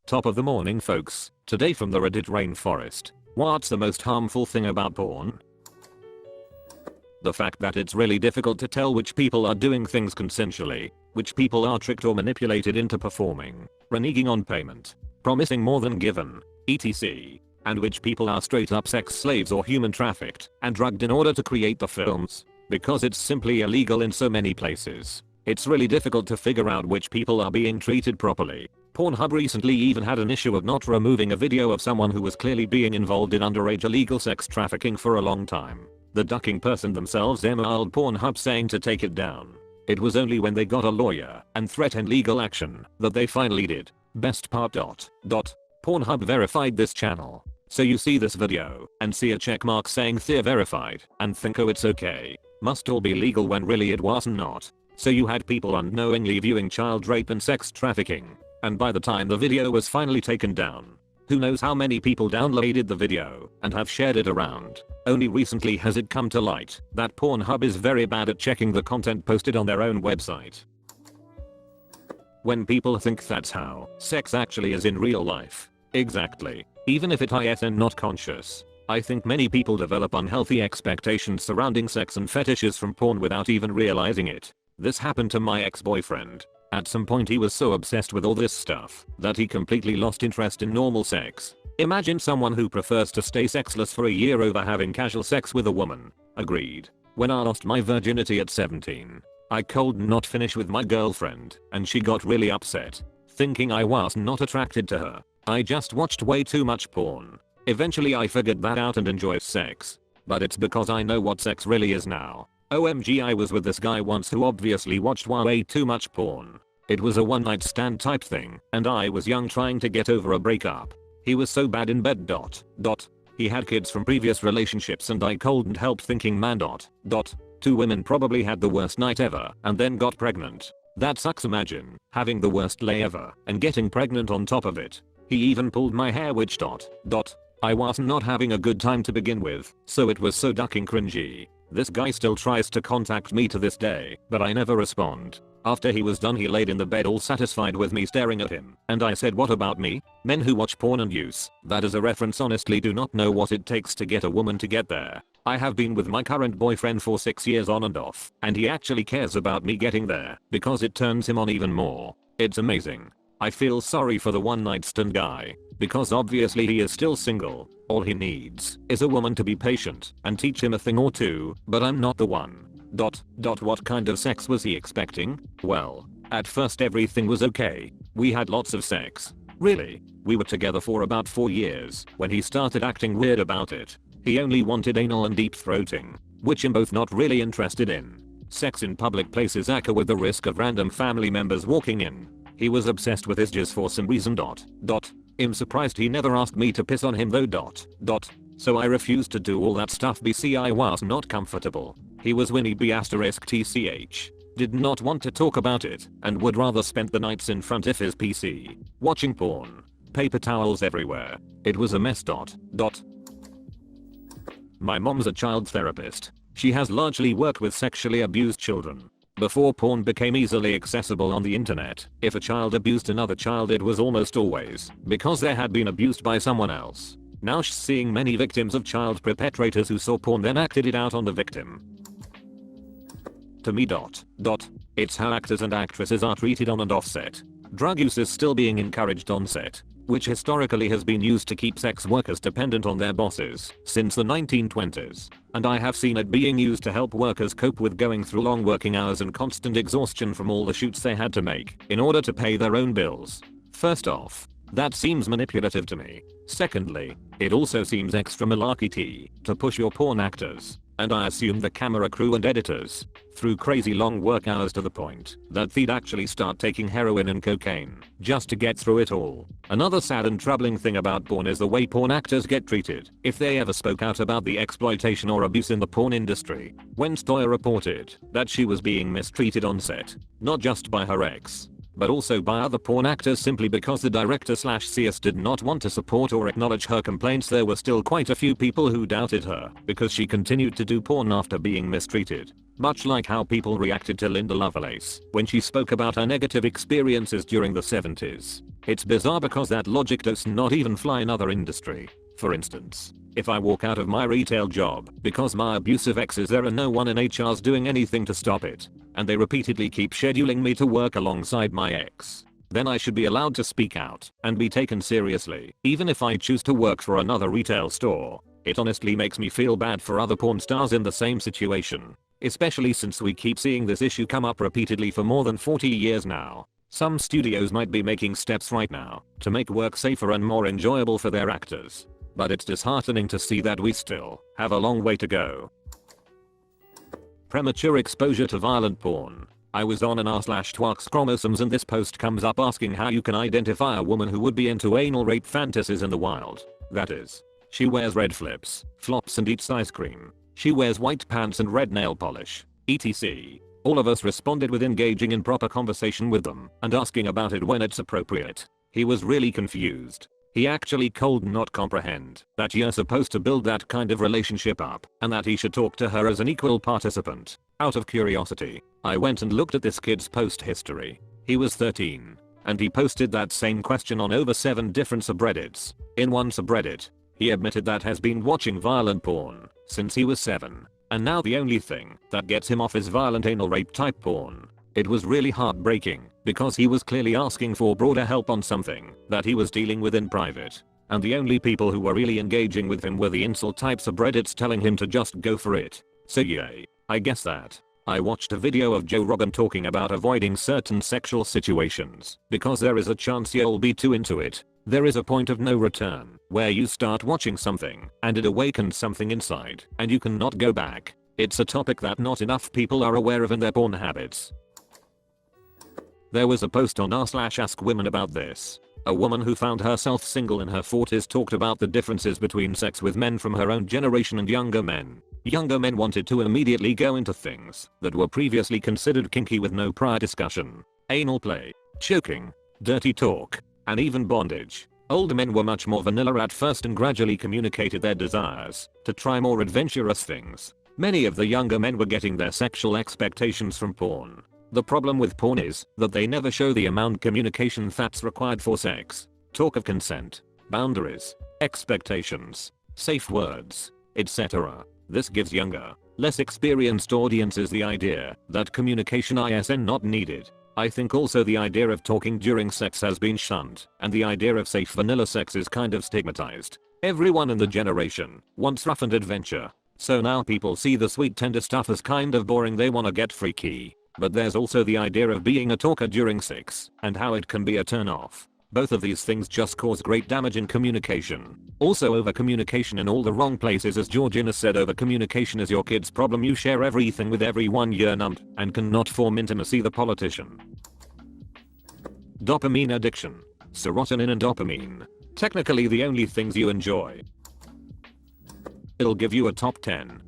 Top of the morning folks, today from the Reddit Rainforest. What's the most harmful thing about porn? The fact that it's really difficult to tell which people are doing things consensually, which people are tricked or manipulated into performing, reneging on payment, promising more than given, etc. And which people are straight up sex slaves or human trafficked and drugged in order to create the films, because it's simply illegal in so many places. It's really difficult to figure out which people are being treated properly. Pornhub recently even had an issue of not removing a video of someone who was clearly being involved in underage illegal sex trafficking for a long time. The ducking person themselves emailed Pornhub saying to take it down. It was only when they got a lawyer and threatened legal action that they finally did. Best part. Pornhub verified this channel. So you see this video and see a checkmark saying they're verified and think, oh, it's okay. Must all be legal when really it was not. So you had people unknowingly viewing child rape and sex trafficking. And by the time the video was finally taken down, who knows how many people downloaded the video and have shared it around. Only recently has it come to light that Pornhub is very bad at checking the content posted on their own website. When people think that's how sex actually is in real life. Exactly. Even if it is not conscious. I think many people develop unhealthy expectations surrounding sex and fetishes from porn without even realizing it. This happened to my ex-boyfriend. At some point he was so obsessed with all this stuff that he completely lost interest in normal sex. Imagine someone who prefers to stay sexless for a year over having casual sex with a woman. Agreed. When I lost my virginity at 17, I could not finish with my girlfriend and she got really upset, thinking I was not attracted to her. I just watched way too much porn. Eventually I figured that out and enjoy sex. But it's because I know what sex really is now. OMG, I was with this guy once who obviously watched way too much porn. It was a one night stand type thing and I was young trying to get over a breakup. He was so bad in bed. He had kids from previous relationships and I couldn't help thinking, man. Two women probably had the worst night ever and then got pregnant. That sucks. Imagine having the worst lay ever and getting pregnant on top of it. He even pulled my hair, which I was not having a good time to begin with, so it was so ducking cringy. This guy still tries to contact me to this day, but I never respond. After he was done he laid in the bed all satisfied with me staring at him, and I said, what about me? Men who watch porn and use that as a reference honestly do not know what it takes to get a woman to get there. I have been with my current boyfriend for 6 years on and off, and he actually cares about me getting there because it turns him on even more. It's amazing. I feel sorry for the one night stand guy, because obviously he is still single. All he needs is a woman to be patient and teach him a thing or two, but I'm not the one. What kind of sex was he expecting? Well, at first everything was okay. We had lots of sex. Really, we were together for about 4 years when he started acting weird about it. He only wanted anal and deep throating, which I'm both not really interested in. Sex in public places occur with the risk of random family members walking in. He was obsessed with his jizz for some reason. I'm surprised he never asked me to piss on him though. So I refused to do all that stuff because I was not comfortable. He was Winnie B*****. Did not want to talk about it and would rather spend the nights in front of his PC, watching porn. Paper towels everywhere. It was a mess. My mom's a child therapist. She has largely worked with sexually abused children. Before porn became easily accessible on the internet, if a child abused another child it was almost always because they had been abused by someone else. Now she's seeing many victims of child perpetrators who saw porn then acted it out on the victim. To me. It's how actors and actresses are treated on and off set. Drug use is still being encouraged on set, which historically has been used to keep sex workers dependent on their bosses since the 1920s. And I have seen it being used to help workers cope with going through long working hours and constant exhaustion from all the shoots they had to make in order to pay their own bills. First off, that seems manipulative to me. Secondly, it also seems extra malarkey to push your porn actors, and I assume the camera crew and editors, through crazy long work hours to the point that they'd actually start taking heroin and cocaine just to get through it all. Another sad and troubling thing about porn is the way porn actors get treated. If they ever spoke out about the exploitation or abuse in the porn industry, when Stoya reported that she was being mistreated on set, not just by her ex, but also by other porn actors simply because the director/CS did not want to support or acknowledge her complaints, there were still quite a few people who doubted her because she continued to do porn after being mistreated. Much like how people reacted to Linda Lovelace when she spoke about her negative experiences during the 70s. It's bizarre because that logic does not even fly in other industry. For instance, if I walk out of my retail job because my abusive ex is there and no one in HR's doing anything to stop it, and they repeatedly keep scheduling me to work alongside my ex, then I should be allowed to speak out and be taken seriously, even if I choose to work for another retail store. It honestly makes me feel bad for other porn stars in the same situation, especially since we keep seeing this issue come up repeatedly for more than 40 years now. Some studios might be making steps right now to make work safer and more enjoyable for their actors, but it's disheartening to see that we still have a long way to go. Premature exposure to violent porn. I was on an r/twox chromosomes and this post comes up asking how you can identify a woman who would be into anal rape fantasies in the wild. That is, she wears red flips, flops and eats ice cream. She wears white pants and red nail polish, etc. All of us responded with engaging in proper conversation with them and asking about it when it's appropriate. He was really confused. He actually could not comprehend that you're supposed to build that kind of relationship up and that he should talk to her as an equal participant. Out of curiosity, I went and looked at this kid's post history. He was 13, and he posted that same question on over 7 different subreddits. In one subreddit, he admitted that has been watching violent porn since he was 7, and now the only thing that gets him off is violent anal rape type porn. It was really heartbreaking because he was clearly asking for broader help on something that he was dealing with in private, and the only people who were really engaging with him were the incel type subreddits telling him to just go for it. So yay, I guess that. I watched a video of Joe Rogan talking about avoiding certain sexual situations because there is a chance you'll be too into it. There is a point of no return where you start watching something and it awakens something inside and you cannot go back. It's a topic that not enough people are aware of in their porn habits. There was a post on r/askwomen about this. A woman who found herself single in her 40s talked about the differences between sex with men from her own generation and younger men. Younger men wanted to immediately go into things that were previously considered kinky with no prior discussion. Anal play, choking, dirty talk, and even bondage. Older men were much more vanilla at first and gradually communicated their desires to try more adventurous things. Many of the younger men were getting their sexual expectations from porn. The problem with porn is that they never show the amount communication that's required for sex. Talk of consent, boundaries, expectations, safe words, etc. This gives younger, less experienced audiences the idea that communication is not needed. I think also the idea of talking during sex has been shunned, and the idea of safe vanilla sex is kind of stigmatized. Everyone in the generation wants rough and adventure, so now people see the sweet tender stuff as kind of boring. They wanna get freaky. But there's also the idea of being a talker during sex and how it can be a turn off. Both of these things just cause great damage in communication. Also, over communication in all the wrong places. As Georgina said, over communication is your kid's problem. You share everything with everyone, you're numbed and cannot form intimacy. The politician. Dopamine addiction. Serotonin and dopamine. Technically the only things you enjoy. It'll give you a top 10.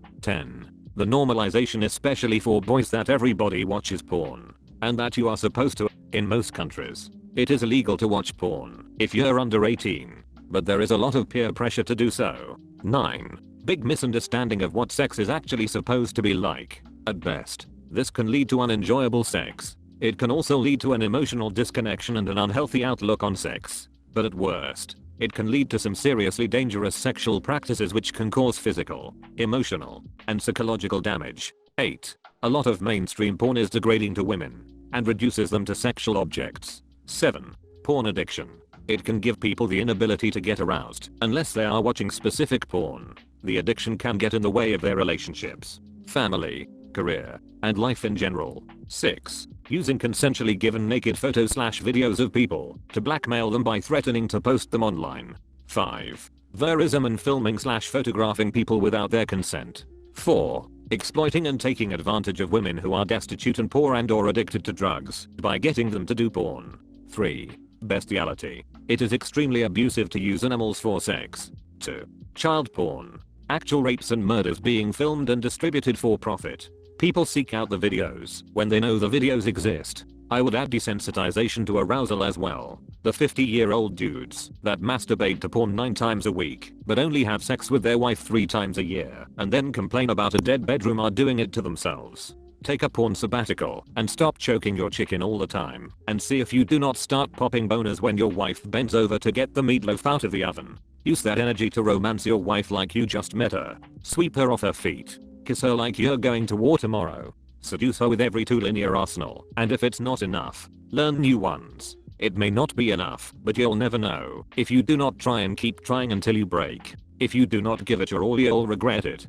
The normalization, especially for boys, that everybody watches porn and that you are supposed to. In most countries, it is illegal to watch porn if you're under 18, but there is a lot of peer pressure to do so. 9. Big misunderstanding of what sex is actually supposed to be like. At best, this can lead to unenjoyable sex. It can also lead to an emotional disconnection and an unhealthy outlook on sex. But at worst, it can lead to some seriously dangerous sexual practices which can cause physical, emotional, and psychological damage. 8. A lot of mainstream porn is degrading to women and reduces them to sexual objects. 7. Porn addiction. It can give people the inability to get aroused unless they are watching specific porn. The addiction can get in the way of their relationships, family, career, and life in general. 6. Using consensually given naked photos/videos of people to blackmail them by threatening to post them online. 5. Voyeurism and filming/photographing people without their consent. 4. Exploiting and taking advantage of women who are destitute and poor and or addicted to drugs by getting them to do porn. 3. Bestiality. It is extremely abusive to use animals for sex. 2. Child porn. Actual rapes and murders being filmed and distributed for profit. People seek out the videos when they know the videos exist. I would add desensitization to arousal as well. The 50-year-old dudes that masturbate to porn 9 times a week but only have sex with their wife 3 times a year and then complain about a dead bedroom are doing it to themselves. Take a porn sabbatical and stop choking your chicken all the time, and see if you do not start popping boners when your wife bends over to get the meatloaf out of the oven. Use that energy to romance your wife like you just met her. Sweep her off her feet. Kiss her like you're going to war tomorrow. Seduce her with every tool in your arsenal, and if it's not enough, learn new ones. It may not be enough, but you'll never know if you do not try and keep trying until you break. If you do not give it your all, you'll regret it.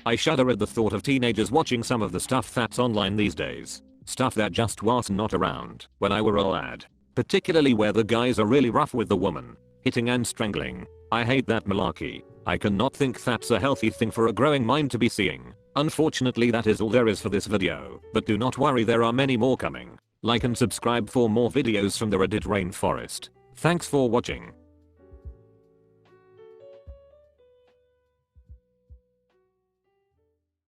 I shudder at the thought of teenagers watching some of the stuff that's online these days. Stuff that just was not around when I were a lad. Particularly where the guys are really rough with the woman, hitting and strangling. I hate that malarkey. I cannot think that's a healthy thing for a growing mind to be seeing. Unfortunately, that is all there is for this video, but do not worry, there are many more coming. Like and subscribe for more videos from the Reddit Rainforest. Thanks for watching.